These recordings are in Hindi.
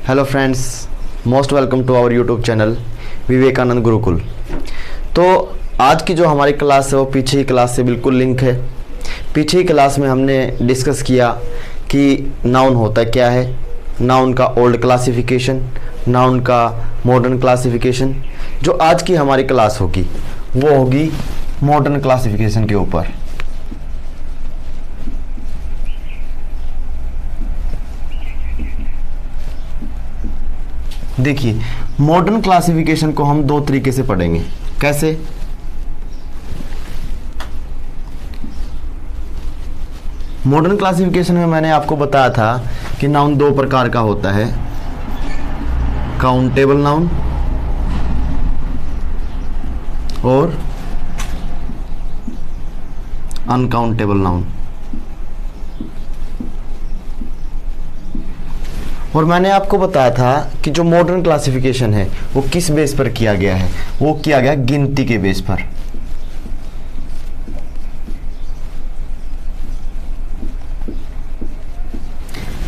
Hello friends, most welcome to our YouTube channel Vivekananda Gurukul. तो आज की जो हमारी क्लास है वो पीछे की क्लास से बिल्कुल लिंक है। पीछे की क्लास में हमने डिस्कस किया कि नाउन होता क्या है, नाउन का ओल्ड क्लासिफिकेशन, नाउन का मॉडर्न क्लासिफिकेशन। जो आज की हमारी क्लास होगी वो होगी मॉडर्न क्लासिफिकेशन के ऊपर। देखिए, मॉडर्न क्लासिफिकेशन को हम दो तरीके से पढ़ेंगे। कैसे? मॉडर्न क्लासिफिकेशन में मैंने आपको बताया था कि नाउन दो प्रकार का होता है, काउंटेबल नाउन और अनकाउंटेबल नाउन। और मैंने आपको बताया था कि जो मॉडर्न क्लासिफिकेशन है वो किस बेस पर किया गया है, वो किया गया गिनती के बेस पर।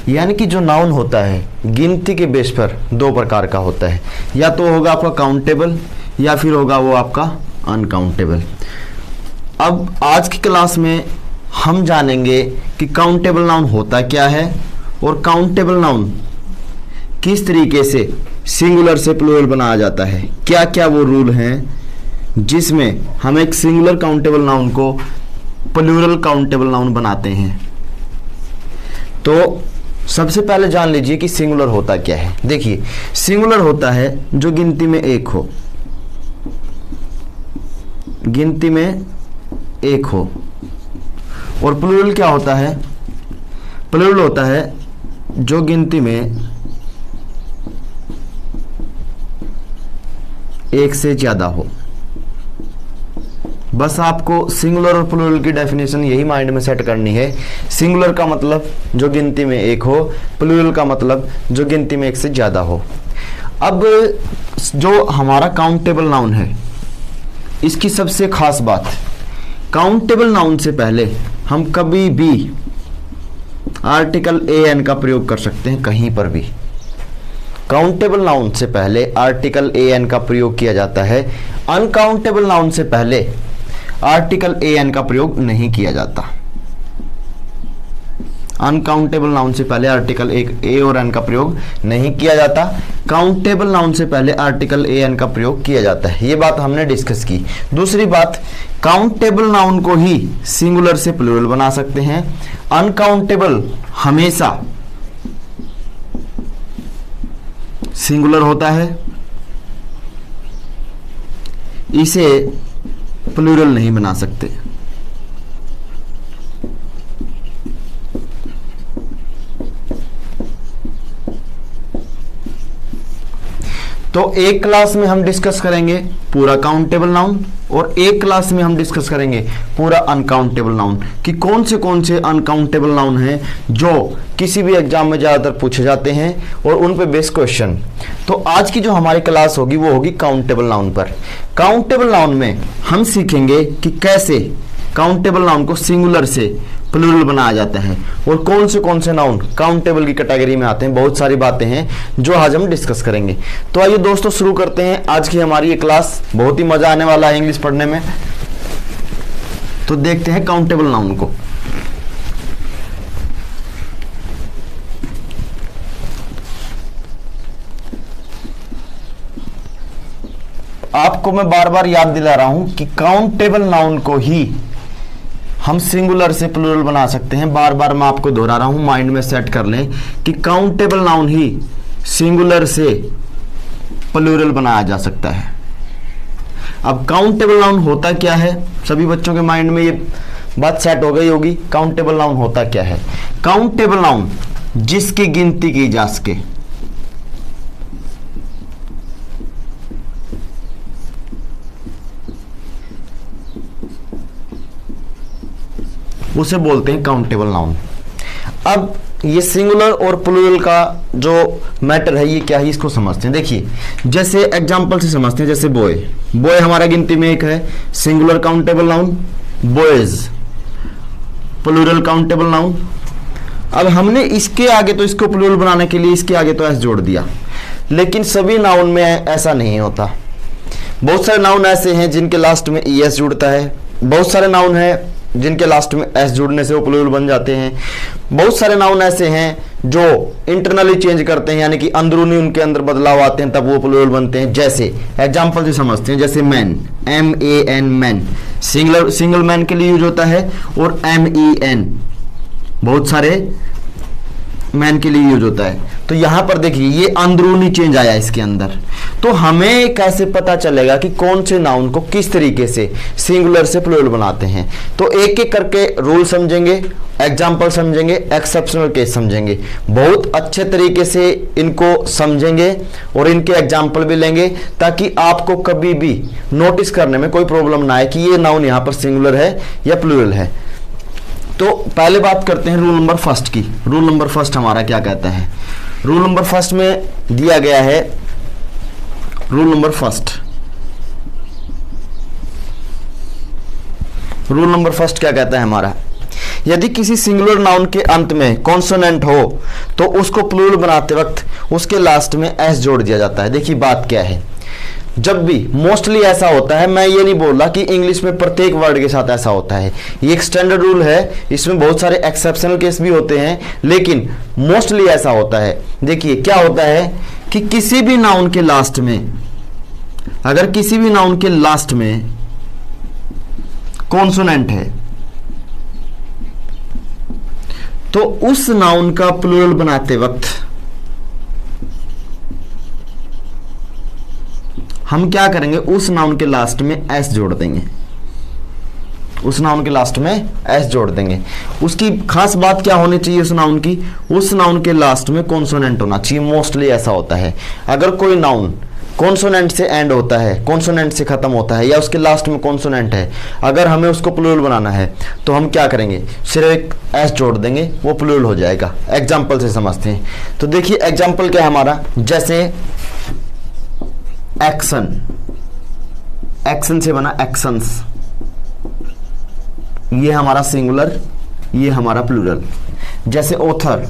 यानी कि जो नाउन होता है गिनती के बेस पर दो प्रकार का होता है, या तो होगा आपका काउंटेबल या फिर होगा वो आपका अनकाउंटेबल। अब आज की क्लास में हम जानेंगे कि काउंटेबल नाउन होता क्या है और काउंटेबल नाउन किस तरीके से सिंगुलर से प्लूरल बनाया जाता है, क्या क्या वो रूल हैं जिसमें हम एक सिंगुलर काउंटेबल नाउन को प्लूरल काउंटेबल नाउन बनाते हैं। तो सबसे पहले जान लीजिए कि सिंगुलर होता क्या है। देखिए, सिंगुलर होता है जो गिनती में एक हो, गिनती में एक हो। और प्लूरल क्या होता है? प्लूरल होता है जो गिनती में एक से ज्यादा हो। बस आपको सिंगुलर और प्लूरल की डेफिनेशन यही माइंड में सेट करनी है। सिंगुलर का मतलब जो गिनती में एक हो, प्लूरल का मतलब जो गिनती में एक से ज्यादा हो। अब जो हमारा काउंटेबल नाउन है, इसकी सबसे खास बात, काउंटेबल नाउन से पहले हम कभी भी आर्टिकल ए एन का प्रयोग कर सकते हैं, कहीं पर भी। काउंटेबल नाउन से पहले आर्टिकल ए एन का प्रयोग किया जाता है, अनकाउंटेबल नाउन से पहले आर्टिकल ए एन का प्रयोग नहीं किया जाता। अनकाउंटेबल नाउन से पहले आर्टिकल ए और एन का प्रयोग नहीं किया जाता, काउंटेबल नाउन से पहले आर्टिकल ए एन का प्रयोग किया जाता है। ये बात हमने डिस्कस की। दूसरी बात, काउंटेबल नाउन को ही सिंगुलर से प्लूरल बना सकते हैं, अनकाउंटेबल हमेशा सिंगुलर होता है, इसे प्लूरल नहीं बना सकते। तो एक क्लास में हम डिस्कस करेंगे पूरा काउंटेबल नाउन और एक क्लास में हम डिस्कस करेंगे पूरा अनकाउंटेबल नाउन कि कौन से अनकाउंटेबल नाउन हैं जो किसी भी एग्जाम में ज़्यादातर पूछे जाते हैं और उन पे बेस्ड क्वेश्चन। तो आज की जो हमारी क्लास होगी वो होगी काउंटेबल नाउन पर। काउंटेबल नाउन में हम सीखेंगे कि कैसे काउंटेबल नाउन को सिंगुलर से प्लूरल बनाया जाता है और कौन से नाउन काउंटेबल की कैटेगरी में आते हैं। बहुत सारी बातें हैं जो आज हम डिस्कस करेंगे। तो आइए दोस्तों शुरू करते हैं आज की हमारी ये क्लास। बहुत ही मजा आने वाला है इंग्लिश पढ़ने में। तो देखते हैं काउंटेबल नाउन को। आपको मैं बार बार याद दिला रहा हूं कि काउंटेबल नाउन को ही हम सिंगुलर से प्लूरल बना सकते हैं। बार बार मैं आपको दोहरा रहा हूं, माइंड में सेट कर लें कि काउंटेबल नाउन ही सिंगुलर से प्लूरल बनाया जा सकता है। अब काउंटेबल नाउन होता क्या है? सभी बच्चों के माइंड में ये बात सेट हो गई होगी। काउंटेबल नाउन होता क्या है? काउंटेबल नाउन जिसकी गिनती की जा सके, उसे बोलते हैं काउंटेबल नाउन। अब ये सिंगुलर और प्लूरल का जो मैटर है ये क्या है, इसको समझते हैं। देखिए, जैसे एग्जांपल से समझते हैं। जैसे बॉय, बॉय हमारा गिनती में एक है, singular countable noun. Boys plural countable noun. अब हमने इसके आगे तो इसको प्लूरल बनाने के लिए इसके आगे तो एस जोड़ दिया, लेकिन सभी नाउन में ऐसा नहीं होता। बहुत सारे नाउन ऐसे हैं जिनके लास्ट में ई एस जुड़ता है, बहुत सारे नाउन हैं जिनके लास्ट में एस जुड़ने से वो प्लूरल बन जाते हैं, बहुत सारे नाउन ऐसे हैं जो इंटरनली चेंज करते हैं, यानी कि अंदरूनी उनके अंदर बदलाव आते हैं, तब वो प्लूरल बनते हैं। जैसे एग्जांपल से समझते हैं, जैसे man, MAN man, single man के लिए यूज होता है, और MEN बहुत सारे मैन के लिए यूज होता है। तो यहां पर देखिए ये अंदरूनी चेंज आया इसके अंदर। तो हमें कैसे पता चलेगा कि कौन से नाउन को किस तरीके से सिंगुलर से प्लूरल बनाते हैं? तो एक एक करके रूल समझेंगे, एग्जाम्पल समझेंगे, एक्सेप्शनल केस समझेंगे, बहुत अच्छे तरीके से इनको समझेंगे और इनके एग्जाम्पल भी लेंगे, ताकि आपको कभी भी नोटिस करने में कोई प्रॉब्लम ना आए कि ये नाउन यहाँ पर सिंगुलर है या प्लूरल है। तो पहले बात करते हैं रूल नंबर फर्स्ट की। रूल नंबर फर्स्ट हमारा क्या कहता है? रूल नंबर फर्स्ट में दिया गया है, रूल नंबर फर्स्ट क्या कहता है हमारा? यदि किसी सिंगुलर नाउन के अंत में कॉन्सोनेंट हो तो उसको प्लूरल बनाते वक्त उसके लास्ट में एस जोड़ दिया जाता है। देखिए बात क्या है, जब भी मोस्टली ऐसा होता है, मैं ये नहीं बोल रहा कि इंग्लिश में प्रत्येक वर्ड के साथ ऐसा होता है, ये एक स्टैंडर्ड रूल है, इसमें बहुत सारे एक्सेप्शनल केस भी होते हैं, लेकिन मोस्टली ऐसा होता है। देखिए क्या होता है कि किसी भी नाउन के लास्ट में, अगर किसी भी नाउन के लास्ट में कॉन्सोनेंट है तो उस नाउन का प्लूरल बनाते वक्त हम क्या करेंगे, उस नाउन के लास्ट में एस जोड़ देंगे, उस नाउन के लास्ट में एस जोड़ देंगे। उसकी खास बात क्या होनी चाहिए उस नाउन की? उस नाउन के लास्ट में कॉन्सोनेंट होना चाहिए। मोस्टली ऐसा होता है, अगर कोई नाउन कॉन्सोनेंट से एंड होता है, कॉन्सोनेंट से खत्म होता है, या उसके लास्ट में कॉन्सोनेंट है, अगर हमें उसको प्लूरल बनाना है तो हम क्या करेंगे, सिर्फ एक एस जोड़ देंगे, वो प्लूरल हो जाएगा। एग्जाम्पल से समझते हैं। तो देखिए एग्जाम्पल क्या है हमारा, जैसे एक्शन, एक्शन से बना एक्शंस, ये हमारा सिंगुलर, ये हमारा प्लूरल। जैसे ऑथर,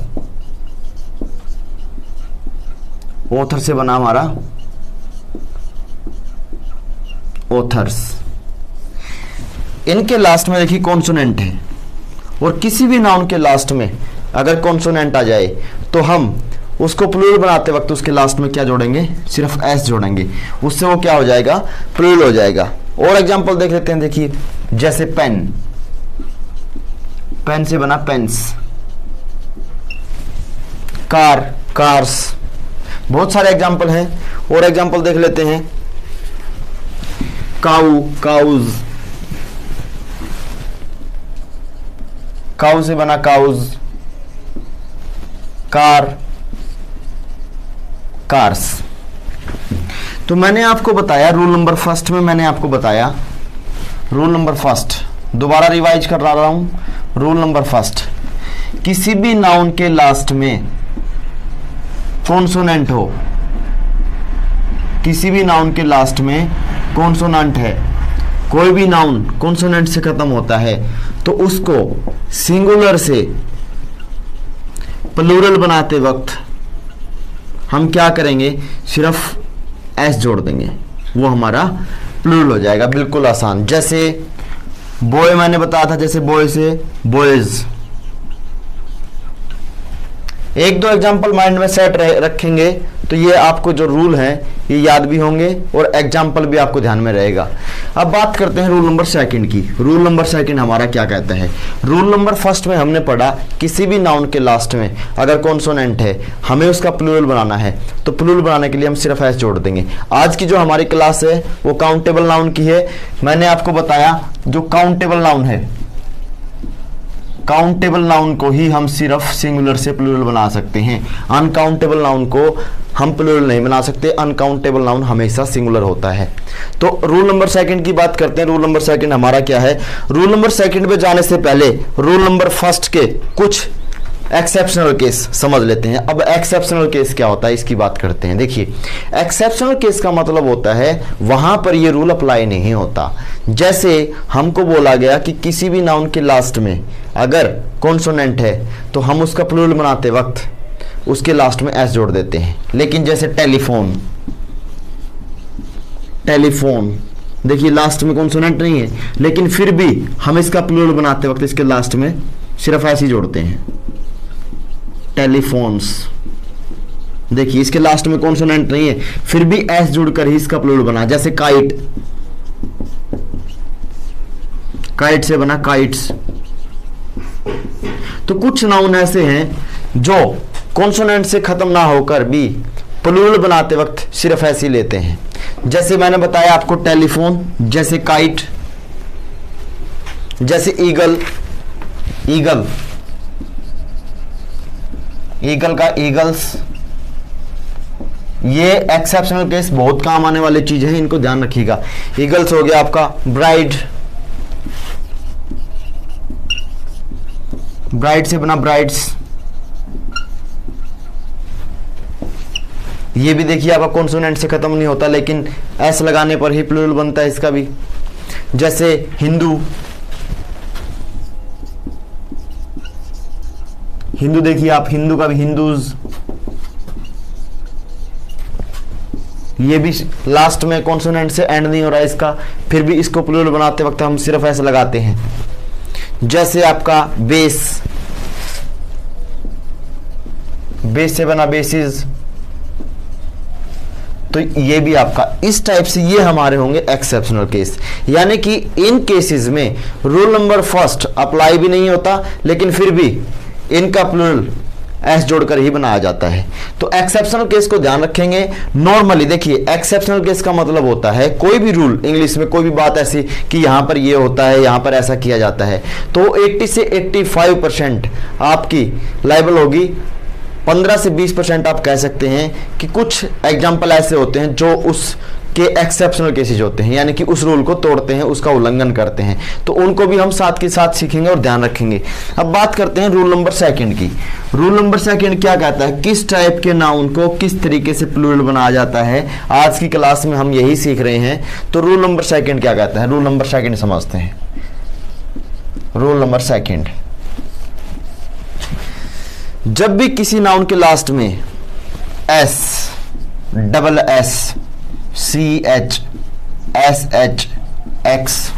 ऑथर से बना हमारा ऑथर्स। इनके लास्ट में देखिए कॉन्सोनेंट है, और किसी भी नाउन के लास्ट में अगर कॉन्सोनेंट आ जाए तो हम उसको प्लूरल बनाते वक्त उसके लास्ट में क्या जोड़ेंगे, सिर्फ एस जोड़ेंगे, उससे वो क्या हो जाएगा, प्लूरल हो जाएगा। और एग्जांपल देख लेते हैं। देखिए जैसे पेन, पेन से बना पेन्स, कार, कार्स, बहुत सारे एग्जांपल हैं। और एग्जांपल देख लेते हैं, काऊ, काउज, काऊ से बना काउज, कार, कार्स। तो मैंने आपको बताया रूल नंबर फर्स्ट में, मैंने आपको बताया रूल नंबर फर्स्ट, दोबारा रिवाइज कर रहा हूं। रूल नंबर फर्स्ट, किसी भी नाउन के लास्ट में कॉन्सोनेंट हो, किसी भी नाउन के लास्ट में कॉन्सोनेंट है, कोई भी नाउन कॉन्सोनेंट से खत्म होता है तो उसको सिंगुलर से प्लूरल बनाते वक्त हम क्या करेंगे, सिर्फ एस जोड़ देंगे, वो हमारा प्लूरल हो जाएगा। बिल्कुल आसान। जैसे बॉय मैंने बताया था, जैसे बॉय से बॉयज। एक दो एग्जांपल माइंड में सेट रखेंगे तो ये आपको जो रूल हैं ये याद भी होंगे और एग्जांपल भी आपको ध्यान में रहेगा। अब बात करते हैं रूल नंबर सेकंड की। रूल नंबर सेकंड हमारा क्या कहता है? रूल नंबर फर्स्ट में हमने पढ़ा किसी भी नाउन के लास्ट में अगर कॉन्सोनेंट है हमें उसका प्लूरल बनाना है, तो प्लूरल बनाने के लिए हम सिर्फ एस जोड़ देंगे। आज की जो हमारी क्लास है वो काउंटेबल नाउन की है। मैंने आपको बताया जो काउंटेबल नाउन है, काउंटेबल नाउन को ही हम सिर्फ सिंगुलर से प्लूरल बना सकते हैं। अनकाउंटेबल नाउन को हम प्लूरल नहीं बना सकते, अनकाउंटेबल नाउन हमेशा सिंगुलर होता है। तो रूल नंबर सेकंड की बात करते हैं। रूल नंबर सेकंड हमारा क्या है? रूल नंबर सेकंड पे जाने से पहले रूल नंबर फर्स्ट के कुछ एक्सेप्शनल केस समझ लेते हैं। अब एक्सेप्शनल केस क्या होता है इसकी बात करते हैं। देखिए, एक्सेप्शनल केस का मतलब होता है वहां पर ये रूल अप्लाई नहीं होता। जैसे हमको बोला गया कि किसी भी नाउन के लास्ट में अगर कॉन्सोनेंट है तो हम उसका प्लूरल बनाते वक्त उसके लास्ट में एस जोड़ देते हैं। लेकिन जैसे टेलीफोन, टेलीफोन देखिए लास्ट में कॉन्सोनेंट नहीं है, लेकिन फिर भी हम इसका प्लूरल बनाते वक्त इसके लास्ट में सिर्फ ऐसे ही जोड़ते हैं, टेलीफोन्स। देखिए इसके लास्ट में कॉन्सोनेंट नहीं है, फिर भी एस जुड़कर ही इसका प्लूरल बना। जैसे काइट, काइट से बना काइट्स। तो कुछ नाउन ऐसे हैं जो कॉन्सोनेंट से खत्म ना होकर भी प्लूरल बनाते वक्त सिर्फ ऐसे ही लेते हैं। जैसे मैंने बताया आपको टेलीफोन, जैसे काइट, जैसे ईगल, ईगल, ईगल का ईगल्स। ये एक्सेप्शनल केस बहुत काम आने वाली चीज है, इनको ध्यान रखिएगा। ईगल्स हो गया आपका ब्राइड, ब्राइड से बना ब्राइड्स। ये भी देखिए आपका कॉन्सोनेंट से खत्म नहीं होता, लेकिन एस लगाने पर ही प्लूरल बनता है इसका भी। जैसे हिंदू, हिंदू देखिए आप, हिंदू का भी हिंदूज। ये भी लास्ट में कॉन्सोनेंट से एंड नहीं हो रहा है इसका, फिर भी इसको प्लूरल बनाते वक्त हम सिर्फ ऐसे लगाते हैं। जैसे आपका बेस, बेस से बना बेसिस। तो ये भी आपका इस टाइप से ये हमारे होंगे एक्सेप्शनल केस, यानी कि इन केसेस में रूल नंबर फर्स्ट अप्लाई भी नहीं होता, लेकिन फिर भी इनका प्लूरल एस जोड़कर ही बनाया जाता है। तो एक्सेप्शनल केस को ध्यान रखेंगे। नॉर्मली देखिए एक्सेप्शनल केस का मतलब होता है कोई भी रूल, इंग्लिश में कोई भी बात ऐसी कि यहां पर ये होता है, यहां पर ऐसा किया जाता है, तो 80 से 85% आपकी लायबल होगी। 15 से 20% आप कह सकते हैं कि कुछ एग्जाम्पल ऐसे होते हैं जो उसके एक्सेप्शनल केसेज होते हैं, यानी कि उस रूल को तोड़ते हैं, उसका उल्लंघन करते हैं, तो उनको भी हम साथ के साथ सीखेंगे और ध्यान रखेंगे। अब बात करते हैं रूल नंबर सेकंड की। रूल नंबर सेकंड क्या कहता है, किस टाइप के नाउन को किस तरीके से प्लूरल बनाया जाता है। आज की क्लास में हम यही सीख रहे हैं। तो रूल नंबर सेकंड क्या कहता है, रूल नंबर सेकंड समझते हैं। रूल नंबर सेकंड, जब भी किसी नाउन के लास्ट में S, double S, C H, S H, X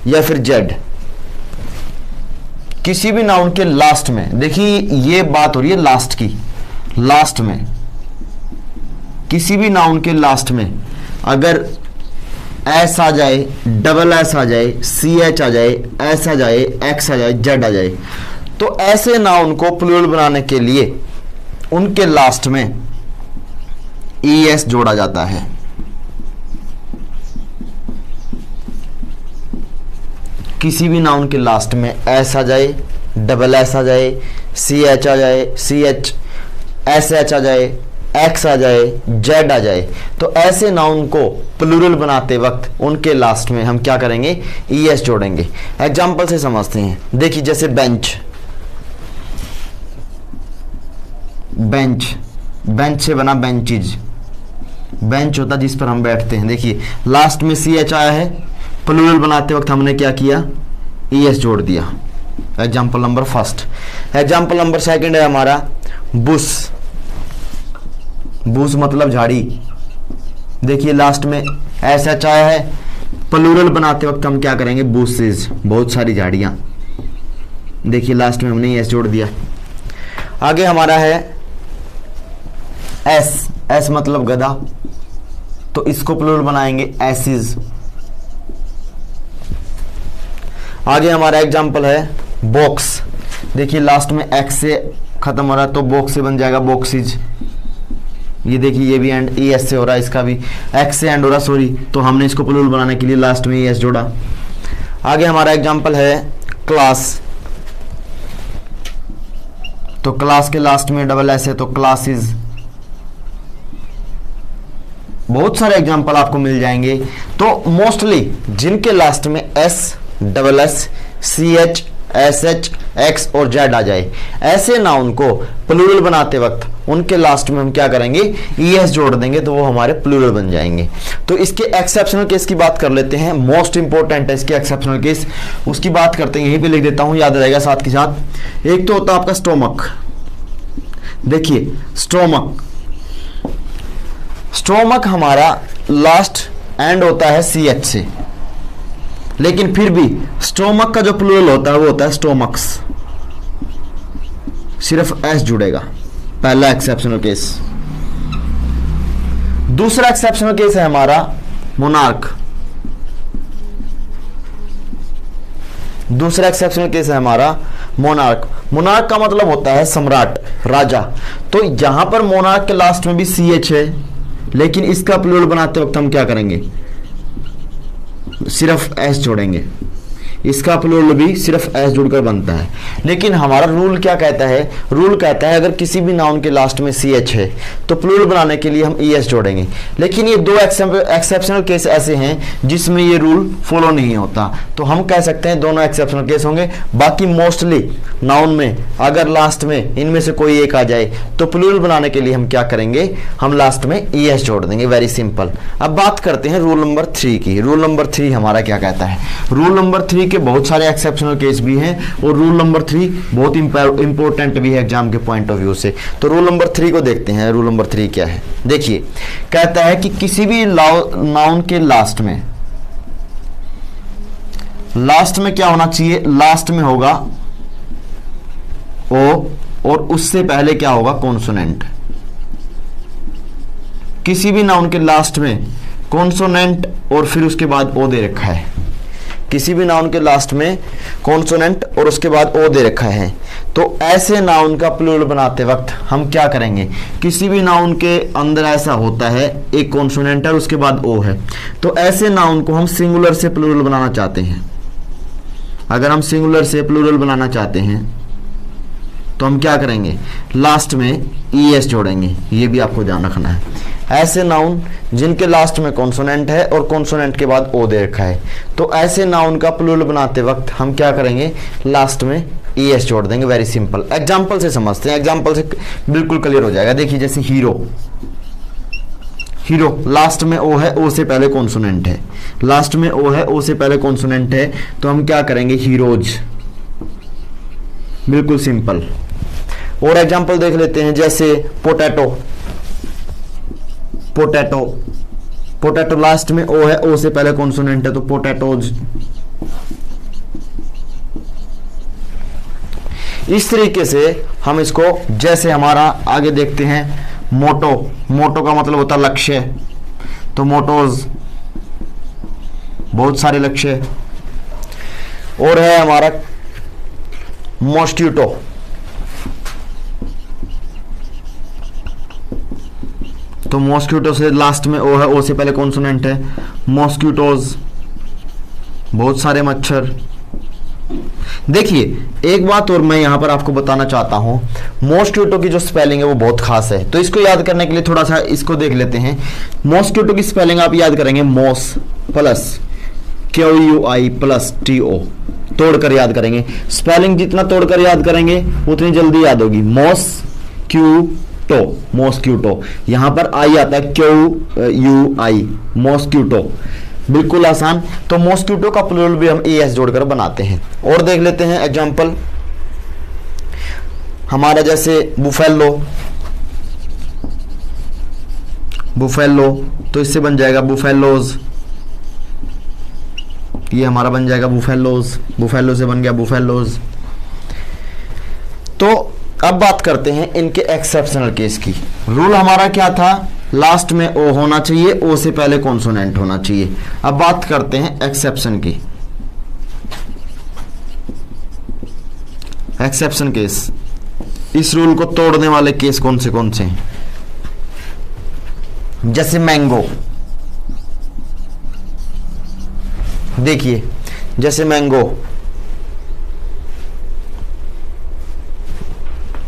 या फिर जेड, किसी भी नाउन के लास्ट में, देखिए ये बात हो रही है लास्ट की, लास्ट में किसी भी नाउन के लास्ट में अगर एस आ जाए, डबल एस आ जाए, सी एच आ जाए, एस आ जाए, एक्स आ जाए, जेड आ जाए, तो ऐसे नाउन को प्लूरल बनाने के लिए उनके लास्ट में ES जोड़ा जाता है। किसी भी नाउन के लास्ट में एस आ जाए, डबल एस आ जाए, सी एच आ जाए, सी एच, एस एच आ जाए, एक्स आ जाए, जेड आ जाए, तो ऐसे नाउन को प्लूरल बनाते वक्त उनके लास्ट में हम क्या करेंगे, ES जोड़ेंगे। एग्जाम्पल से समझते हैं। देखिए जैसे बेंच, बेंच, बेंच से बना बेंचेज, बेंच होता जिस पर हम बैठते हैं। देखिए लास्ट में CH आया है, प्लूरल बनाते वक्त हमने क्या किया, ES जोड़ दिया। Example number first. Example number second है हमारा बुश, बुश मतलब झाड़ी। देखिए लास्ट में SH आया है, प्लूरल बनाते वक्त हम क्या करेंगे, बुशेज, बहुत सारी झाड़ियां। देखिए लास्ट में हमने ES जोड़ दिया। आगे हमारा है एस, एस मतलब गधा, तो इसको प्लूरल बनाएंगे एसिज। आगे हमारा एग्जाम्पल है बॉक्स। देखिए लास्ट में एक्स से खत्म हो रहा है, तो बॉक्स से बन जाएगा बॉक्सिज। ये देखिए ये भी एंड ES से हो रहा है, इसका भी एक्स से एंड हो रहा, सॉरी, तो हमने इसको प्लूरल बनाने के लिए लास्ट में ES जोड़ा। आगे हमारा एग्जाम्पल है क्लास, तो क्लास के लास्ट में डबल एस है, तो क्लासेस। बहुत सारे एग्जाम्पल आपको मिल जाएंगे। तो मोस्टली जिनके लास्ट में S, double S, CH, SH, x और जेड आ जाए, ऐसे नाउन को प्लूरल बनाते वक्त उनके लास्ट में हम क्या करेंगे, ईएस जोड़ देंगे तो वो हमारे प्लूरल बन जाएंगे। तो इसके एक्सेप्शनल केस की बात कर लेते हैं, मोस्ट इंपॉर्टेंट है इसके एक्सेप्शनल केस, उसकी बात करते हैं। यहीं पे लिख देता हूं, याद रहेगा साथ के साथ। एक तो होता है आपका स्टोमक, देखिए स्टोमक, स्टोमक हमारा लास्ट एंड होता है सी एच से, लेकिन फिर भी स्टोमक का जो प्लूरल होता है वो होता है स्टोमक्स, सिर्फ एस जुड़ेगा, पहला एक्सेप्शनल केस। दूसरा एक्सेप्शनल केस है हमारा मोनार्क, दूसरा एक्सेप्शनल केस है हमारा मोनार्क। मोनार्क का मतलब होता है सम्राट, राजा। तो यहां पर मोनार्क के लास्ट में भी सी एच है, लेकिन इसका प्लूरल बनाते वक्त हम क्या करेंगे, सिर्फ एस जोड़ेंगे, इसका प्लूरल भी सिर्फ एस जुड़कर बनता है। लेकिन हमारा रूल क्या कहता है, रूल कहता है अगर किसी भी नाउन के लास्ट में सी एच है तो प्लूरल बनाने के लिए हम ई एस जोड़ेंगे। लेकिन ये दो एक्सेप्शनल केस ऐसे हैं जिसमें ये रूल फॉलो नहीं होता, तो हम कह सकते हैं दोनों एक्सेप्शनल केस होंगे। बाकी मोस्टली नाउन में अगर लास्ट में इनमें से कोई एक आ जाए तो प्लूरल बनाने के लिए हम क्या करेंगे, हम लास्ट में ई एस जोड़ देंगे, वेरी सिंपल। अब बात करते हैं रूल नंबर 3 की। रूल नंबर 3 हमारा क्या कहता है, रूल नंबर 3 के बहुत सारे एक्सेप्शनल केस भी हैं और रूल नंबर 3 बहुत इंपॉर्टेंट भी है एग्जाम के पॉइंट ऑफ व्यू से। तो रूल नंबर 3 को देखते हैं। रूल नंबर 3 क्या है, देखिए कहता है कि किसी भी नाउन के लास्ट में क्या होना चाहिए, लास्ट में होगा ओ और उससे पहले क्या होगा, कॉन्सोनेंट। किसी भी नाउन के लास्ट में कॉन्सोनेंट और फिर उसके बाद ओ दे रखा है, किसी भी नाउन के लास्ट में कॉन्सोनेंट और उसके बाद ओ दे रखा है, तो ऐसे नाउन का प्लूरल बनाते वक्त हम क्या करेंगे, किसी भी नाउन के अंदर ऐसा होता है एक कॉन्सोनेंट है और उसके बाद ओ है, तो ऐसे नाउन को हम सिंगुलर से प्लूरल बनाना चाहते हैं। अगर हम सिंगुलर से प्लूरल बनाना चाहते हैं तो हम क्या करेंगे, लास्ट में ई एस जोड़ेंगे, ये भी आपको ध्यान रखना है। ऐसे नाउन जिनके लास्ट में कॉन्सोनेंट है और कॉन्सोनेंट के बाद ओ दे रखा है, तो ऐसे नाउन का प्लूरल बनाते वक्त हम क्या करेंगे, लास्ट में ई एस जोड़ देंगे, वेरी सिंपल। एग्जाम्पल से समझते हैं, एग्जाम्पल से बिल्कुल क्लियर हो जाएगा। देखिए जैसे हीरो, हीरो लास्ट में ओ है, ओ से पहले कॉन्सोनेंट है, लास्ट में ओ है, ओ से पहले कॉन्सोनेंट है, तो हम क्या करेंगे, हीरोज, बिल्कुल सिंपल। और एग्जाम्पल देख लेते हैं, जैसे पोटैटो, पोटैटो, पोटैटो लास्ट में ओ है, ओ से पहले कॉन्सोनेंट है, तो पोटैटोज। इस तरीके से हम इसको, जैसे हमारा आगे देखते हैं मोटो, मोटो का मतलब होता है लक्ष्य, तो मोटोज, बहुत सारे लक्ष्य। और है हमारा मॉस्किटो, तो मॉस्किटो से लास्ट में ओ है, ओ से पहले कॉन्सोनेंट है, मॉस्किटोज, बहुत सारे मच्छर। देखिए एक बात और मैं यहां पर आपको बताना चाहता हूं, मॉस्किटो की जो स्पेलिंग है वो बहुत खास है, तो इसको याद करने के लिए थोड़ा सा इसको देख लेते हैं। मॉस्किटो की स्पेलिंग आप याद करेंगे, मॉस प्लस QUI प्लस TO, तोड़कर याद करेंगे। स्पेलिंग जितना तोड़कर याद करेंगे उतनी जल्दी याद होगी। मॉस्क्यूटो, मॉस्क्यूटो, यहां पर आई आता है QUI, मॉस्क्यूटो, बिल्कुल आसान। तो मॉस्क्यूटो का प्लूरल भी हम ES जोड़कर बनाते हैं। और देख लेते हैं एग्जांपल हमारा, जैसे बुफेलो, बुफेलो, तो इससे बन जाएगा बुफेलोज, ये हमारा बन जाएगा बुफेलोज, बुफेलो से बन गया बुफेलोज। तो अब बात करते हैं इनके एक्सेप्शनल केस की। रूल हमारा क्या था, लास्ट में ओ होना चाहिए, ओ से पहले कॉन्सोनेंट होना चाहिए। अब बात करते हैं एक्सेप्शन की। एक्सेप्शन केस, इस रूल को तोड़ने वाले केस कौन से हैं, जैसे मैंगो, देखिए जैसे मैंगो,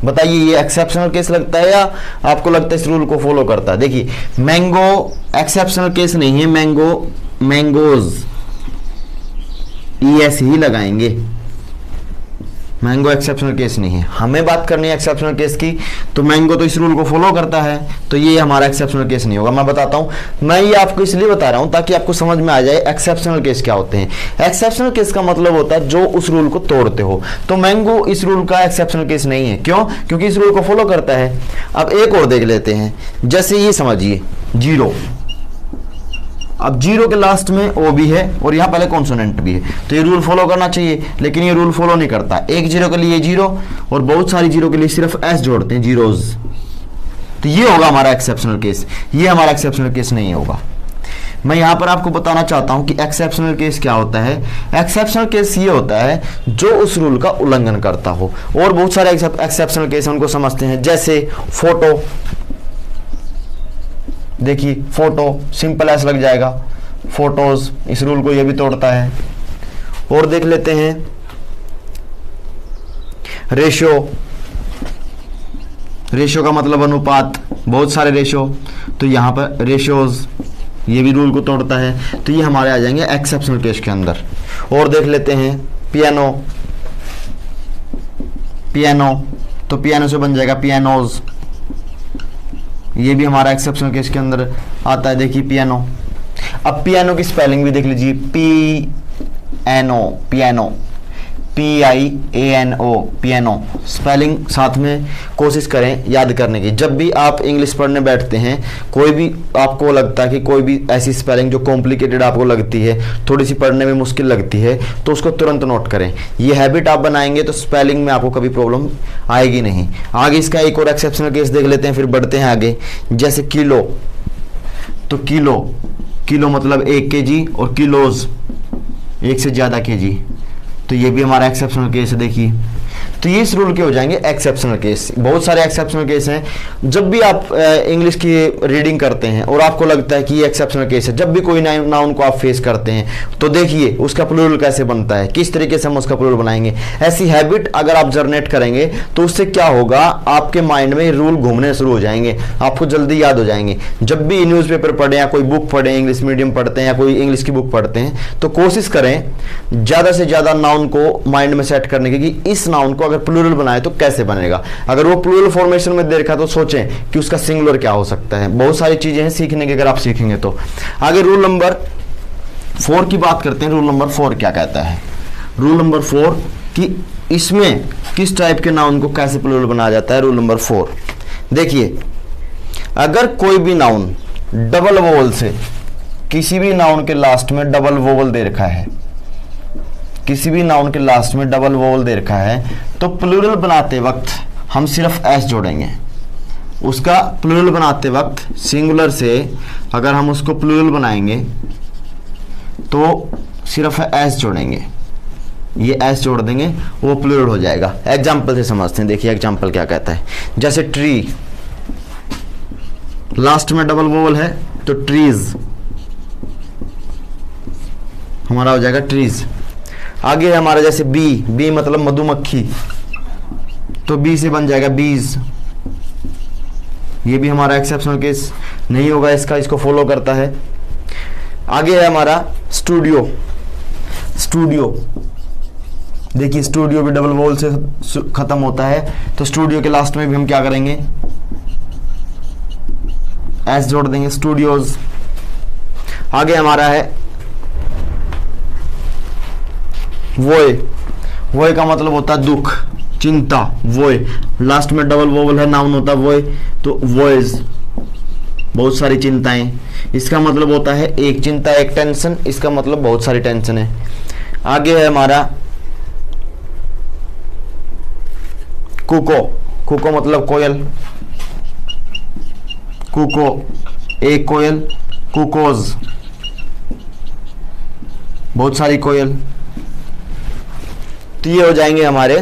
बताइए ये एक्सेप्शनल केस लगता है या आपको लगता है इस रूल को फॉलो करता है। देखिए मैंगो एक्सेप्शनल केस नहीं है, मैंगो, मैंगोज, ES ही लगाएंगे, मैंगो एक्सेप्शनल केस नहीं है। हमें बात करनी है एक्सेप्शनल केस की, तो मैंगो तो इस रूल को फॉलो करता है, तो ये हमारा एक्सेप्शनल केस नहीं होगा। मैं बताता हूँ, मैं ये आपको इसलिए बता रहा हूँ ताकि आपको समझ में आ जाए एक्सेप्शनल केस क्या होते हैं। एक्सेप्शनल केस का मतलब होता है जो उस रूल को तोड़ते हो, तो मैंगो इस रूल का एक्सेप्शनल केस नहीं है। क्यों? क्योंकि इस रूल को फॉलो करता है। अब एक और देख लेते हैं, जैसे ये समझिए 0, अब 0 के लास्ट में ओ भी है और यहाँ पहले कॉन्सोनेंट भी है, तो ये रूल फॉलो करना चाहिए, लेकिन ये रूल फॉलो नहीं करता। एक 0 के लिए 0 और बहुत सारी 0 के लिए सिर्फ एस जोड़ते हैं, जीरोज, तो ये होगा हमारा एक्सेप्शनल केस। ये हमारा एक्सेप्शनल केस नहीं होगा। मैं यहाँ पर आपको बताना चाहता हूँ कि एक्सेप्शनल केस क्या होता है। एक्सेप्शनल केस ये होता है जो उस रूल का उल्लंघन करता हो, और बहुत सारे एक्सेप्शनल केस उनको समझते हैं, जैसे फोटो। देखिए फोटो सिंपल एस लग जाएगा, फोटोज, इस रूल को ये भी तोड़ता है। और देख लेते हैं रेशियो। रेशियो का मतलब अनुपात, बहुत सारे रेशियो, तो यहाँ पर रेशियोज, ये भी रूल को तोड़ता है, तो ये हमारे आ जाएंगे एक्सेप्शनल केस के अंदर। और देख लेते हैं पियानो। पियानो, तो पियानो से बन जाएगा पियानोज, ये भी हमारा एक्सेप्शनल केस के अंदर आता है। देखिए पियानो। अब पियानो की स्पेलिंग भी देख लीजिए, piano, piano, PIANO, piano. Spelling साथ में कोशिश करें याद करने की। जब भी आप इंग्लिश पढ़ने बैठते हैं, कोई भी आपको लगता है कि कोई भी ऐसी स्पेलिंग जो कॉम्प्लिकेटेड आपको लगती है, थोड़ी सी पढ़ने में मुश्किल लगती है, तो उसको तुरंत नोट करें। ये हैबिट आप बनाएंगे तो स्पेलिंग में आपको कभी प्रॉब्लम आएगी नहीं। आगे इसका एक और एक्सेप्शनल केस देख लेते हैं, फिर बढ़ते हैं आगे। जैसे किलो, तो किलो, किलो मतलब 1 kg, और किलोज 1 से ज़्यादा kg, तो ये भी हमारा एक्सेप्शनल केस है। देखिए, तो ये इस रूल के हो जाएंगे एक्सेप्शनल केस। बहुत सारे एक्सेप्शनल केस हैं। जब भी आप इंग्लिश की रीडिंग करते हैं और आपको लगता है कि ये एक्सेप्शनल केस है, जब भी कोई नाउन को आप फेस करते हैं, तो देखिए उसका प्लूरल कैसे बनता है, किस तरीके से हम उसका प्लूरल बनाएंगे। ऐसी हैबिट अगर आप जनरेट करेंगे तो उससे क्या होगा, आपके माइंड में रूल घूमने शुरू हो जाएंगे, आपको जल्दी याद हो जाएंगे। जब भी न्यूज़पेपर पढ़ें या कोई बुक पढ़ें, इंग्लिश मीडियम पढ़ते हैं या कोई इंग्लिश की बुक पढ़ते हैं, तो कोशिश करें ज़्यादा से ज़्यादा नाउन को माइंड में सेट करने की, कि इस नाउन को अगर प्लूरल बनाए तो कैसे बनेगा। अगर वो प्लूरल फॉर्मेशन में देखा तो सोचें कि उसका सिंगुलर क्या हो सकता है। बहुत सारी चीजें हैं सीखने की, अगर आप सीखेंगे तो। आगे रूल नंबर 4 की बात करते हैं। रूल नंबर 4 क्या कहता है? रूल नंबर 4 कि इसमें किस टाइप के नाउन को कैसे प्लूरल बनाया जाता है। रूल नंबर 4 देखिए, अगर कोई भी नाउन डबल वोवल से, किसी भी नाउन के लास्ट में डबल वोवल दे रखा है, किसी भी नाउन के लास्ट में डबल वोवल दे रखा है, तो प्लूरल बनाते वक्त हम सिर्फ एस जोड़ेंगे। उसका प्लूरल बनाते वक्त सिंगुलर से अगर हम उसको प्लूरल बनाएंगे तो सिर्फ एस जोड़ेंगे, ये एस जोड़ देंगे, वो प्लूरल हो जाएगा। एग्जाम्पल से समझते हैं। देखिए एग्जाम्पल क्या कहता है। जैसे ट्री, लास्ट में डबल वोवल है तो ट्रीज हमारा हो जाएगा ट्रीज। आगे हमारा जैसे बी, बी मतलब मधुमक्खी, तो बी से बन जाएगा बीज। ये भी हमारा एक्सेप्शनल केस नहीं होगा इसका, इसको फॉलो करता है। आगे है हमारा स्टूडियो। स्टूडियो देखिए, स्टूडियो भी डबल वोवल से खत्म होता है, तो स्टूडियो के लास्ट में भी हम क्या करेंगे, एस जोड़ देंगे, स्टूडियोज। आगे हमारा है वोए। वोए का मतलब होता है दुख, चिंता, वोए। लास्ट में डबल वोवल है, नाउन होता है वोए, तो वोएज, बहुत सारी चिंताएं। इसका मतलब होता है एक चिंता, एक टेंशन, इसका मतलब बहुत सारी टेंशन है। आगे है हमारा कुको। कुको मतलब कोयल, कुको एक कोयल, कुकोज बहुत सारी कोयल। तो ये हो जाएंगे हमारे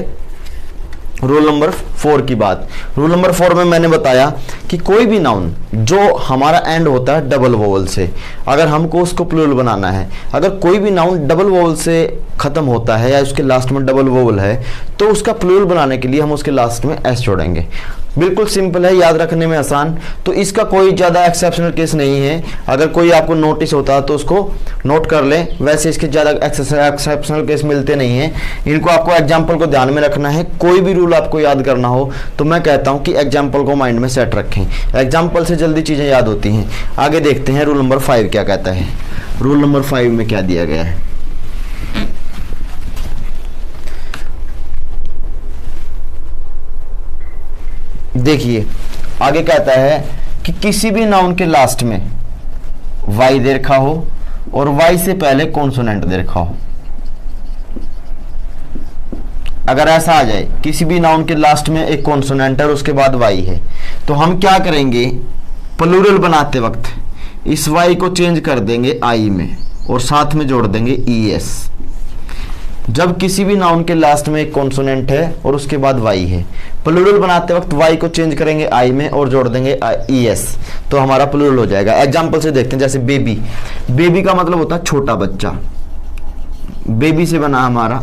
रूल नंबर 4 की बात। रूल नंबर 4 में मैंने बताया कि कोई भी नाउन जो हमारा एंड होता है डबल वोवल से, अगर हमको उसको प्लूरल बनाना है, अगर कोई भी नाउन डबल वोवल से खत्म होता है या उसके लास्ट में डबल वोवल है, तो उसका प्लूरल बनाने के लिए हम उसके लास्ट में एस जोड़ेंगे। बिल्कुल सिंपल है, याद रखने में आसान। तो इसका कोई ज़्यादा एक्सेप्शनल केस नहीं है। अगर कोई आपको नोटिस होता है तो उसको नोट कर लें। वैसे इसके ज़्यादा एक्सेप्शनल केस मिलते नहीं हैं। इनको आपको एग्जाम्पल को ध्यान में रखना है। कोई भी रूल आपको याद करना हो तो मैं कहता हूँ कि एग्जाम्पल को माइंड में सेट रखें। एग्जाम्पल से जल्दी चीज़ें याद होती हैं। आगे देखते हैं रूल नंबर 5 क्या कहता है। रूल नंबर 5 में क्या दिया गया है। देखिए आगे कहता है कि किसी भी नाउन के लास्ट में वाई दे रखा हो और वाई से पहले कॉन्सोनेंट दे रखा हो। अगर ऐसा आ जाए किसी भी नाउन के लास्ट में एक कॉन्सोनेंट है और उसके बाद वाई है, तो हम क्या करेंगे, प्लूरल बनाते वक्त इस वाई को चेंज कर देंगे आई में और साथ में जोड़ देंगे ईएस। जब किसी भी नाउन के लास्ट में एक कॉन्सोनेंट है और उसके बाद वाई है, प्लूरल बनाते वक्त वाई को चेंज करेंगे आई में और जोड़ देंगे ईएस, तो हमारा प्लूरल हो जाएगा। एग्जांपल से देखते हैं, जैसे बेबी। बेबी का मतलब होता है छोटा बच्चा। बेबी से बना हमारा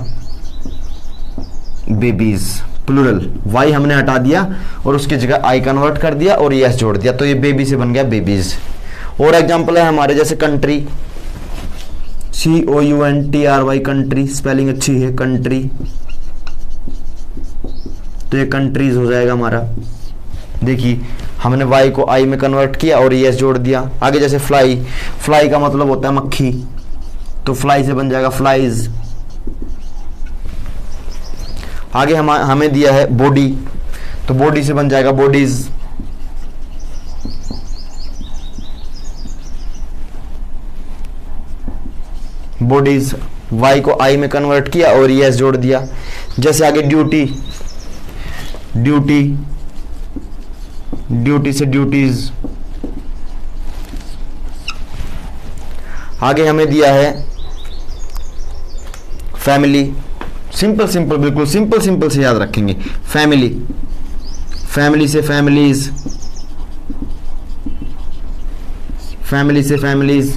बेबीज, प्लूरल। वाई हमने हटा दिया और उसकी जगह आई कन्वर्ट कर दिया और ईएस जोड़ दिया, तो ये बेबी से बन गया बेबीज। और एग्जाम्पल है हमारे जैसे कंट्री, COUNTRY, कंट्री, स्पेलिंग अच्छी है कंट्री, तो ये कंट्रीज हो जाएगा हमारा। देखिए हमने वाई को आई में कन्वर्ट किया और ईएस जोड़ दिया। आगे जैसे फ्लाई, फ्लाई का मतलब होता है मक्खी, तो फ्लाई से बन जाएगा फ्लाइज। आगे हमें दिया है बॉडी, तो बॉडी से बन जाएगा बॉडीज। बॉडीज, वाई को आई में कन्वर्ट किया और ईएस जोड़ दिया। जैसे आगे ड्यूटी, ड्यूटी, ड्यूटी से ड्यूटीज। आगे हमें दिया है फैमिली। सिंपल सिंपल, बिल्कुल सिंपल सिंपल से याद रखेंगे। फैमिली, फैमिली से फैमिलीज, फैमिली से फैमिलीज।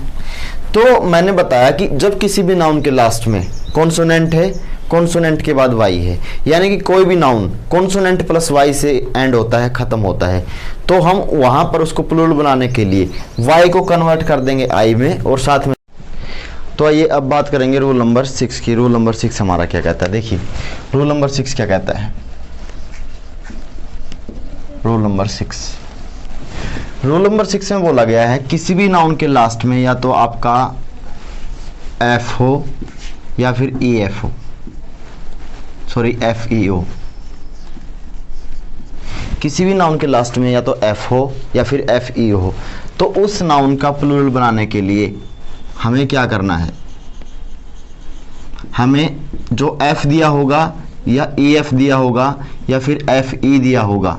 तो मैंने बताया कि जब किसी भी नाउन के लास्ट में कॉन्सोनेंट है, कॉन्सोनेंट के बाद वाई है, यानी कि कोई भी नाउन कॉन्सोनेंट प्लस वाई से एंड होता है, खत्म होता है, तो हम वहां पर उसको प्लूरल बनाने के लिए वाई को कन्वर्ट कर देंगे आई में और साथ में। तो आइए अब बात करेंगे रूल नंबर 6 की। रूल नंबर 6 हमारा क्या कहता है। देखिए रूल नंबर 6 क्या कहता है। रूल नंबर 6, रूल नंबर 6 में बोला गया है किसी भी नाउन के लास्ट में या तो आपका एफ हो या फिर ई एफ हो, सॉरी एफ ई ओ। किसी भी नाउन के लास्ट में या तो एफ हो या फिर एफ ई हो, तो उस नाउन का प्लूरल बनाने के लिए हमें क्या करना है, हमें जो एफ दिया होगा या ई एफ दिया होगा या फिर एफ ई दिया होगा,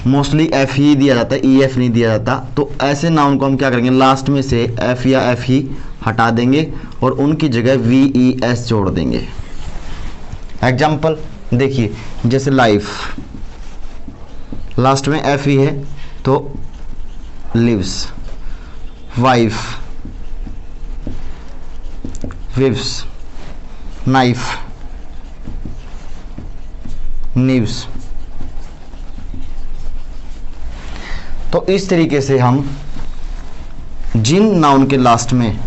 मोस्टली एफ ही दिया जाता है, ई एफ नहीं दिया जाता, तो ऐसे नाउन को हम क्या करेंगे, लास्ट में से एफ या एफ ही हटा देंगे और उनकी जगह वी ई एस जोड़ देंगे। एग्जाम्पल देखिए, जैसे लाइफ, लास्ट में एफ ही है तो लिव्स, वाइफ, विव्स, नाइफ, नीव्स। तो इस तरीके से हम जिन नाउन के लास्ट में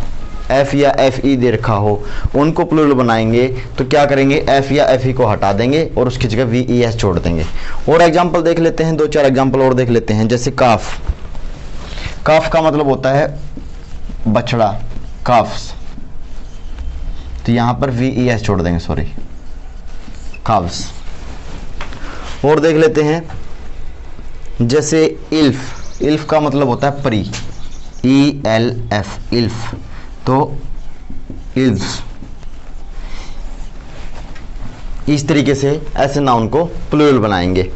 एफ या एफ ई दे रखा हो उनको प्लूरल बनाएंगे, तो क्या करेंगे, एफ या एफ ई को हटा देंगे और उसकी जगह वी ई एस जोड़ देंगे। और एग्जाम्पल देख लेते हैं, 2-4 एग्जाम्पल और देख लेते हैं। जैसे काफ, काफ का मतलब होता है बछड़ा, काफ्स, तो यहां पर वी ई एस जोड़ देंगे, सॉरी काफ्स। और देख लेते हैं जैसे इल्फ, इल्फ का मतलब होता है परी, ई एल एफ, इल्फ, तो इल्फ्स। इस तरीके से ऐसे नाउन को प्लूरल बनाएंगे।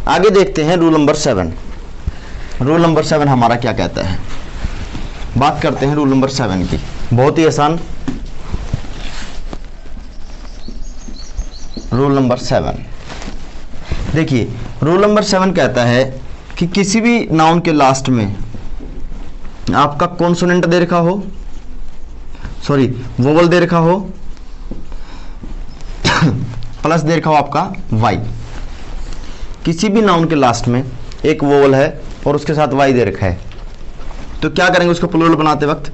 आगे देखते हैं रूल नंबर 7। रूल नंबर 7 हमारा क्या कहता है, बात करते हैं रूल नंबर 7 की। बहुत ही आसान। रूल नंबर 7 देखिए, रूल नंबर 7 कहता है कि किसी भी नाउन के लास्ट में आपका कॉन्सोनेंट दे रखा हो, सॉरी वोवल दे रखा हो, प्लस दे रखा हो आपका वाई। किसी भी नाउन के लास्ट में एक वोवल है और उसके साथ वाई दे रखा है, तो क्या करेंगे उसको प्लूरल बनाते वक्त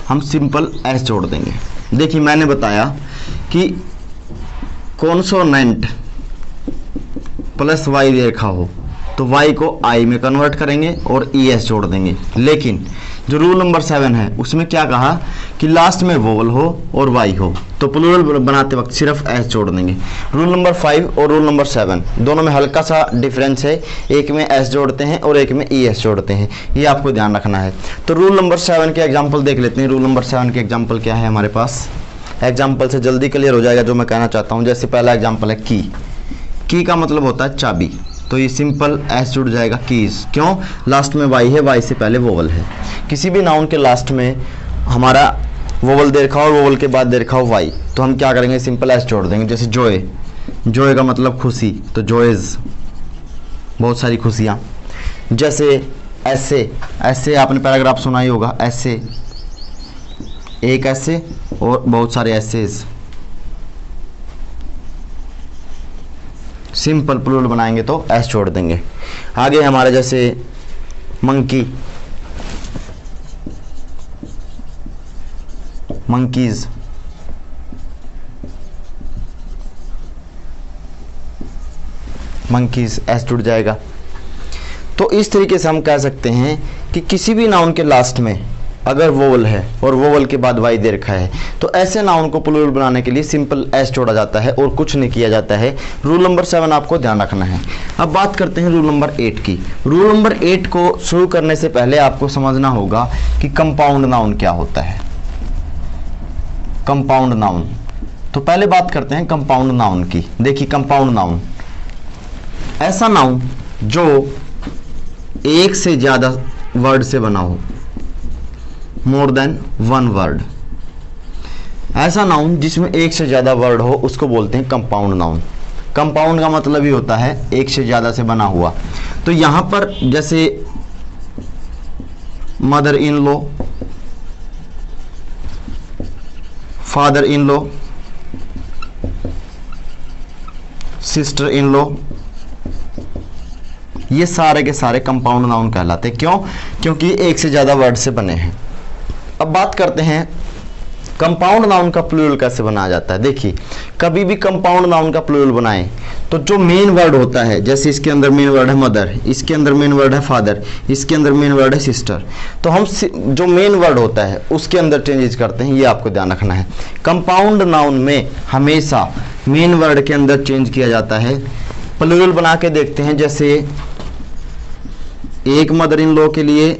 हम सिंपल एस जोड़ देंगे। देखिए मैंने बताया कि कॉन्सोनेंट प्लस वाई दे रखा हो तो वाई को आई में कन्वर्ट करेंगे और ई एस जोड़ देंगे। लेकिन जो रूल नंबर 7 है उसमें क्या कहा कि लास्ट में वोवल हो और वाई हो, तो प्लूरल बनाते वक्त सिर्फ एस जोड़ देंगे। रूल नंबर 5 और रूल नंबर 7 दोनों में हल्का सा डिफरेंस है, एक में एस जोड़ते हैं और एक में ई एस जोड़ते हैं, ये आपको ध्यान रखना है। तो रूल नंबर 7 के एग्जाम्पल देख लेते हैं। रूल नंबर 7 के एग्जाम्पल क्या है हमारे पास, एग्जाम्पल से जल्दी क्लियर हो जाएगा जो मैं कहना चाहता हूँ। जैसे पहला एग्जाम्पल है की का मतलब होता है चाबी, तो ये सिंपल एस जुड़ जाएगा कीज। क्यों? लास्ट में वाई है, वाई से पहले वोवल है। किसी भी नाउन के लास्ट में हमारा वोवल दे रखा हो और वोवल के बाद दे रखा हो वाई, तो हम क्या करेंगे सिंपल एस जोड़ देंगे। जैसे जॉय, जॉय का मतलब खुशी, तो जॉयज बहुत सारी खुशियाँ। जैसे ऐसे, ऐसे आपने पैराग्राफ सुना ही होगा, ऐसे एक ऐसे और बहुत सारे ऐसेज। सिंपल प्लूरल बनाएंगे तो एस छोड़ देंगे। आगे हमारे जैसे मंकी, मंकीज, मंकीज एस जुड़ जाएगा। तो इस तरीके से हम कह सकते हैं कि किसी भी नाउन के लास्ट में अगर वोवल है और वोवल के बाद वाई दे रखा है तो ऐसे नाउन को प्लूरल बनाने के लिए सिंपल एस जोड़ा जाता है और कुछ नहीं किया जाता है। रूल नंबर 7 आपको ध्यान रखना है। अब बात करते हैं रूल नंबर 8 की। रूल नंबर 8 को शुरू करने से पहले आपको समझना होगा कि कंपाउंड नाउन क्या होता है। कंपाउंड नाउन, तो पहले बात करते हैं कंपाउंड नाउन की। देखिए कंपाउंड नाउन ऐसा नाउन जो एक से ज्यादा वर्ड से बना हो, मोर देन 1 वर्ड। ऐसा नाउन जिसमें एक से ज्यादा वर्ड हो उसको बोलते हैं कंपाउंड नाउन। कंपाउंड का मतलब ही होता है एक से ज्यादा से बना हुआ। तो यहां पर जैसे mother in law, father in law, sister in law, ये सारे के सारे कंपाउंड नाउन कहलाते हैं। क्यों? क्योंकि एक से ज्यादा वर्ड से बने हैं। अब बात करते हैं कंपाउंड नाउन का प्लूरल कैसे बनाया जाता है। देखिए कभी भी कंपाउंड नाउन का प्लूरल बनाएं तो जो मेन वर्ड होता है, जैसे इसके अंदर मेन वर्ड है मदर, इसके अंदर मेन वर्ड है फादर, इसके अंदर मेन वर्ड है सिस्टर, तो हम जो मेन वर्ड होता है उसके अंदर चेंजेस करते हैं, ये आपको ध्यान रखना है। कंपाउंड नाउन में हमेशा मेन वर्ड के अंदर चेंज किया जाता है। प्लूरल बना के देखते हैं, जैसे एक मदर इन लॉ के लिए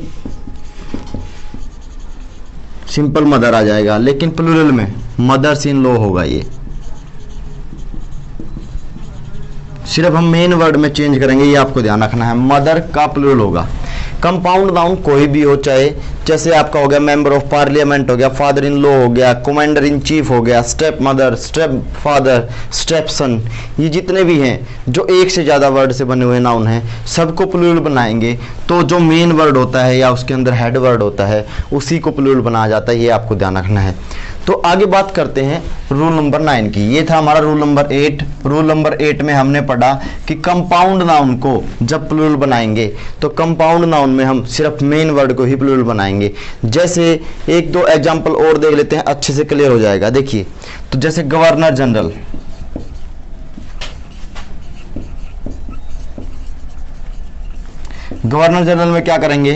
सिंपल मदर आ जाएगा, लेकिन प्लूरल में मदर्स इन लॉ होगा। ये सिर्फ हम मेन वर्ड में चेंज करेंगे, ये आपको ध्यान रखना है। मदर का प्लूरल होगा। कंपाउंड नाउन कोई भी हो, चाहे जैसे आपका हो गया मेंबर ऑफ पार्लियामेंट हो गया, फादर इन लॉ हो गया, कमांडर इन चीफ हो गया, step mother, step father, step सन, ये जितने भी हैं जो एक से ज़्यादा वर्ड से बने हुए नाउन हैं, सबको प्लूरल बनाएंगे तो जो मेन वर्ड होता है या उसके अंदर हेड वर्ड होता है उसी को प्लूरल बनाया जाता है, ये आपको ध्यान रखना है। तो आगे बात करते हैं रूल नंबर 9 की। ये था हमारा रूल नंबर 8। रूल नंबर 8 में हमने पढ़ा कि कंपाउंड नाउन को जब प्लूरल बनाएंगे तो कंपाउंड नाउन में हम सिर्फ मेन वर्ड को ही प्लूरल बनाएंगे। जैसे एक दो एग्जांपल और देख लेते हैं, अच्छे से क्लियर हो जाएगा। देखिए तो जैसे गवर्नर जनरल, गवर्नर जनरल में क्या करेंगे,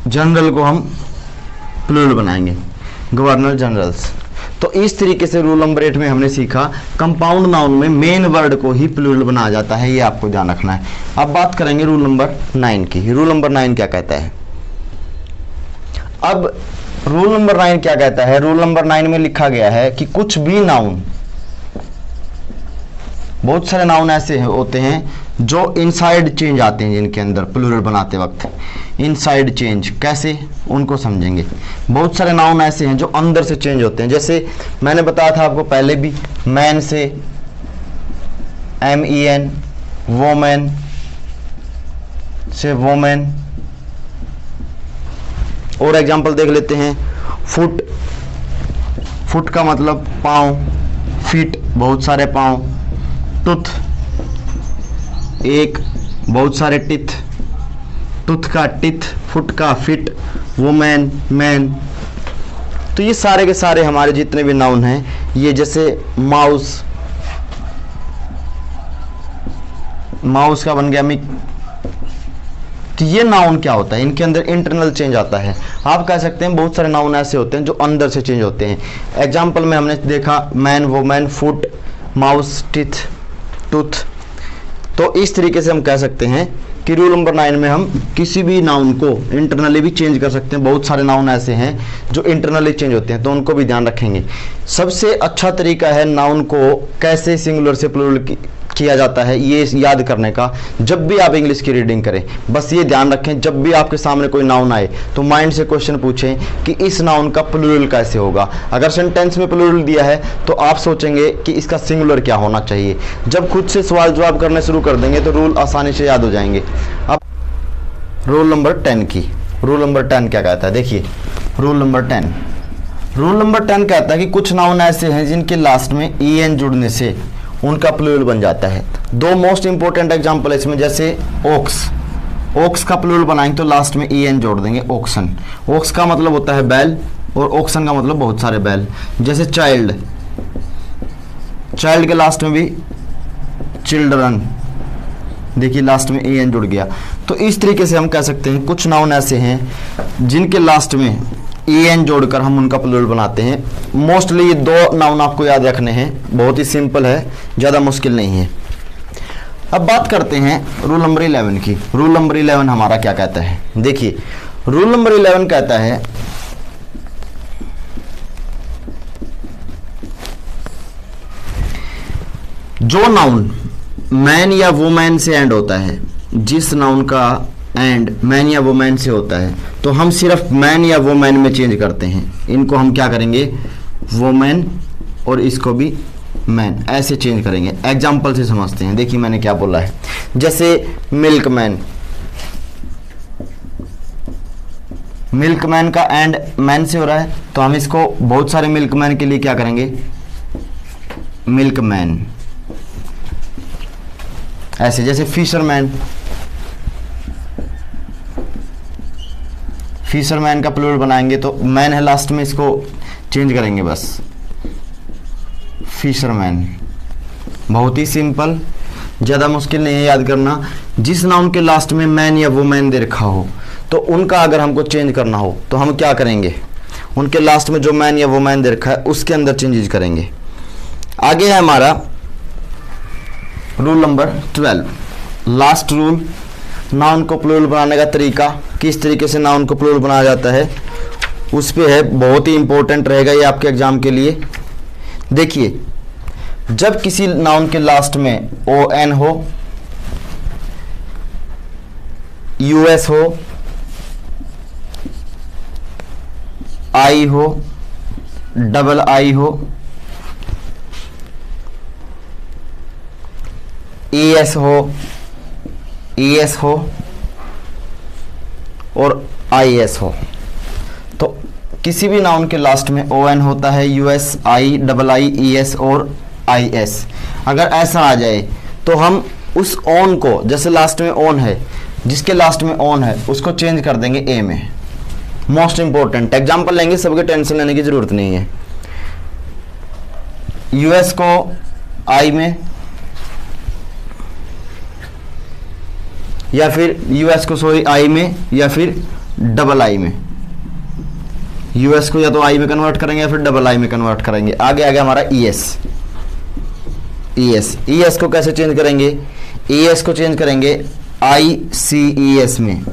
जनरल को हम प्लूरल बनाएंगे, गवर्नर जनरल्स। तो इस तरीके से रूल नंबर 8 में हमने सीखा कंपाउंड नाउन में मेन वर्ड को ही प्लूरल बनाया जाता है, ये आपको ध्यान रखना है। अब बात करेंगे रूल नंबर 9 की। रूल नंबर 9 क्या कहता है? अब रूल नंबर 9 क्या कहता है? रूल नंबर 9 में लिखा गया है कि कुछ भी नाउन, बहुत सारे नाउन ऐसे होते हैं जो इनसाइड चेंज आते हैं जिनके अंदर प्लूरल बनाते वक्त। इनसाइड चेंज कैसे, उनको समझेंगे। बहुत सारे नाउन ऐसे हैं जो अंदर से चेंज होते हैं। जैसे मैंने बताया था आपको पहले भी, मैन से MEN, वोमेन से वोमेन, और एग्जांपल देख लेते हैं। फुट, फुट का मतलब पाँव, फीट बहुत सारे पाँव, टूथ एक, बहुत सारे टिथ, टूथ का टिथ, फुट का फिट, वुमेन मैन। तो ये सारे के सारे हमारे जितने भी नाउन हैं, ये जैसे माउस, माउस का बन गया मिक। तो ये नाउन क्या होता है, इनके अंदर इंटरनल चेंज आता है। आप कह सकते हैं बहुत सारे नाउन ऐसे होते हैं जो अंदर से चेंज होते हैं। एग्जाम्पल में हमने देखा man, women, foot, mouse, teeth, tooth. तो इस तरीके से हम कह सकते हैं कि रूल नंबर 9 में हम किसी भी नाउन को इंटरनली भी चेंज कर सकते हैं। बहुत सारे नाउन ऐसे हैं जो इंटरनली चेंज होते हैं, तो उनको भी ध्यान रखेंगे। सबसे अच्छा तरीका है नाउन को कैसे सिंगुलर से प्लूरल किया जाता है ये याद करने का, जब भी आप इंग्लिश की रीडिंग करें। बस ये ध्यान रखें, जब भी आपके सामने कोई नाउन आए तो माइंड से क्वेश्चन पूछें कि इस नाउन का प्लूरल कैसे होगा। अगर सेंटेंस में प्लूरल दिया है तो आप सोचेंगे कि इसका सिंगुलर क्या होना चाहिए। जब खुद से सवाल जवाब करने शुरू कर देंगे तो रूल आसानी से याद हो जाएंगे। अब रूल नंबर 10 की, रूल नंबर 10 क्या कहता है, देखिए रूल नंबर 10। रूल नंबर 10 कहता है कि कुछ नाउन ऐसे हैं जिनके लास्ट में en जुड़ने से उनका प्लूरल बन जाता है। दो मोस्ट इंपॉर्टेंट एग्जांपल है इसमें, जैसे ओक्स, ओक्स का प्लूरल बनाएंगे तो लास्ट में en जोड़ देंगे, ओक्सन। ओक्स का मतलब होता है बैल और ओक्सन का मतलब बहुत सारे बैल। जैसे चाइल्ड, चाइल्ड के लास्ट में भी चिल्ड्रन, देखिए लास्ट में en जुड़ गया। तो इस तरीके से हम कह सकते हैं कुछ नाउन ऐसे हैं जिनके लास्ट में en जोड़कर हम उनका प्लूरल बनाते हैं। मोस्टली ये दो नाउन आपको याद रखने हैं, बहुत ही सिंपल है, ज़्यादा मुश्किल नहीं है। अब बात करते हैं रूल नंबर 11 की। रूल नंबर 11 हमारा क्या कहता है, देखिए रूल नंबर 11 कहता है जो नाउन मैन या वुमेन से एंड होता है, जिस नाउन का एंड मैन या वुमेन से होता है तो हम सिर्फ मैन या वुमेन में चेंज करते हैं। इनको हम क्या करेंगे, वुमेन और इसको भी मैन, ऐसे चेंज करेंगे। एग्जाम्पल से समझते हैं, देखिए मैंने क्या बोला है। जैसे मिल्क मैन, मिल्क मैन का एंड मैन से हो रहा है तो हम इसको बहुत सारे मिल्क मैन के लिए क्या करेंगे, मिल्क मैन। ऐसे जैसे फिशरमैन, फिशरमैन का प्लूरल बनाएंगे तो मैन है लास्ट में, इसको चेंज करेंगे बस, फिशरमैन। बहुत ही सिंपल, ज़्यादा मुश्किल नहीं है याद करना। जिस नाउन के लास्ट में मैन या वुमेन दे रखा हो तो उनका अगर हमको चेंज करना हो तो हम क्या करेंगे, उनके लास्ट में जो मैन या वुमेन दे रखा है उसके अंदर चेंजेस करेंगे। आगे है हमारा rule number 12, last rule, noun को प्लूरल बनाने का तरीका, किस तरीके से नाउन को प्लूरल बनाया जाता है उस पे है, बहुत ही इंपॉर्टेंट रहेगा ये आपके एग्जाम के लिए। देखिए जब किसी नाउन के लास्ट में ON हो, US हो, I हो, II हो, ES हो, ES हो और IS हो, तो किसी भी नाउन के लास्ट में ON होता है, US, II, ES और IS। अगर ऐसा आ जाए तो हम उस ON को, जैसे लास्ट में ON है, जिसके लास्ट में ON है उसको चेंज कर देंगे A में। मोस्ट इंपॉर्टेंट एग्जाम्पल लेंगे, सबके टेंशन लेने की जरूरत नहीं है। US को I में, या फिर US को सॉरी I में, या फिर II में। US को या तो I में कन्वर्ट करेंगे या फिर II में कन्वर्ट करेंगे। आगे आगे हमारा ES, ES को कैसे चेंज करेंगे, ES को चेंज करेंगे ICES में,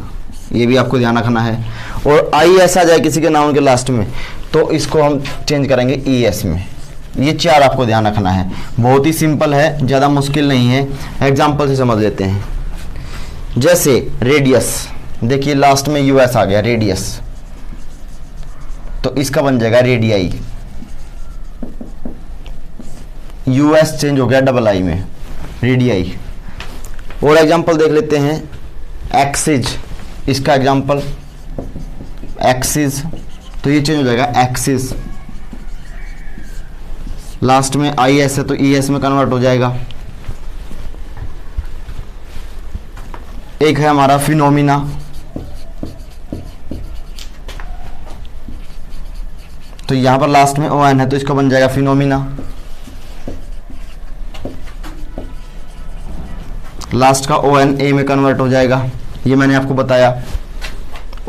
ये भी आपको ध्यान रखना है। और IS आ जाए किसी के नाउन के लास्ट में तो इसको हम चेंज करेंगे ES में। ये चार आपको ध्यान रखना है, बहुत ही सिंपल है, ज़्यादा मुश्किल नहीं है। एग्जाम्पल से समझ लेते हैं। जैसे रेडियस, देखिए लास्ट में US आ गया, रेडियस, तो इसका बन जाएगा रेडियाई। US चेंज हो गया II में, रेडियाई। और एग्जाम्पल देख लेते हैं, एक्सिज, इसका एग्जाम्पल एक्सिस, तो ये चेंज हो जाएगा एक्सिस। लास्ट में आई एस है तो ई एस में कन्वर्ट हो जाएगा। एक है हमारा फिनोमिना, तो यहां पर लास्ट में ओ एन है तो इसका बन जाएगा फिनोमिना। लास्ट का ओ एन ए में कन्वर्ट हो जाएगा, ये मैंने आपको बताया।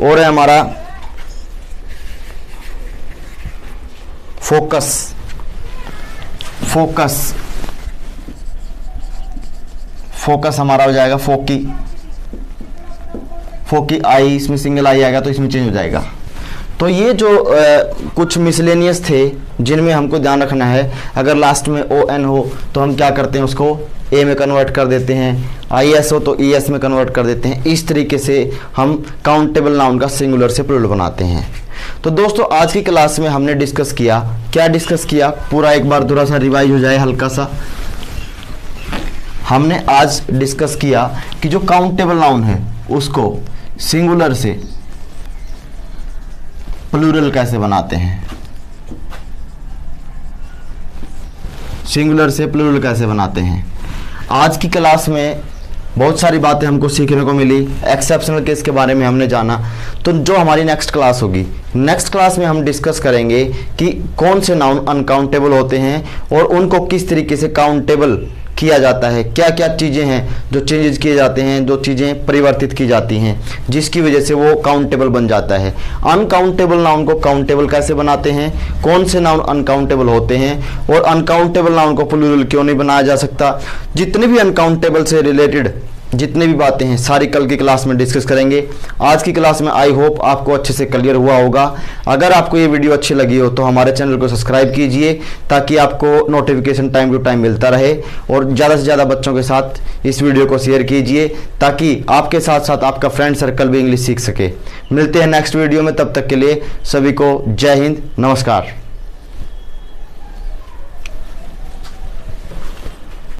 और है हमारा फोकस, फोकस, फोकस हमारा हो जाएगा फोकी। फोकी आई, इसमें सिंगल आई आएगा तो इसमें चेंज हो जाएगा। तो ये जो कुछ मिसलेनियस थे जिनमें हमको ध्यान रखना है, अगर लास्ट में ओ एन हो तो हम क्या करते हैं, उसको ए में कन्वर्ट कर देते हैं, आई एस हो तो ई एस में कन्वर्ट कर देते हैं। इस तरीके से हम काउंटेबल नाउन का सिंगुलर से प्लूरल बनाते हैं। तो दोस्तों आज की क्लास में हमने डिस्कस किया, क्या डिस्कस किया, पूरा एक बार थोड़ा सा रिवाइज हो जाए हल्का सा। हमने आज डिस्कस किया कि जो काउंटेबल नाउन है उसको सिंगुलर से प्लूरल कैसे बनाते हैं, सिंगुलर से प्लूरल कैसे बनाते हैं। आज की क्लास में बहुत सारी बातें हमको सीखने को मिली, एक्सेप्शनल केस के बारे में हमने जाना। तो जो हमारी नेक्स्ट क्लास होगी, नेक्स्ट क्लास में हम डिस्कस करेंगे कि कौन से नाउन अनकाउंटेबल होते हैं और उनको किस तरीके से काउंटेबल किया जाता है, क्या क्या चीज़ें हैं जो चेंजेस किए जाते हैं, जो चीज़ें परिवर्तित की जाती हैं जिसकी वजह से वो काउंटेबल बन जाता है। अनकाउंटेबल नाउन को काउंटेबल कैसे बनाते हैं, कौन से नाउन अनकाउंटेबल होते हैं और अनकाउंटेबल नाउन को प्लूरल क्यों नहीं बनाया जा सकता, जितने भी अनकाउंटेबल से रिलेटेड जितने भी बातें हैं सारी कल की क्लास में डिस्कस करेंगे। आज की क्लास में आई होप आपको अच्छे से क्लियर हुआ होगा। अगर आपको ये वीडियो अच्छी लगी हो तो हमारे चैनल को सब्सक्राइब कीजिए ताकि आपको नोटिफिकेशन टाइम टू टाइम मिलता रहे, और ज़्यादा से ज़्यादा बच्चों के साथ इस वीडियो को शेयर कीजिए ताकि आपके साथ साथ आपका फ्रेंड सर्कल भी इंग्लिश सीख सके। मिलते हैं नेक्स्ट वीडियो में, तब तक के लिए सभी को जय हिंद, नमस्कार।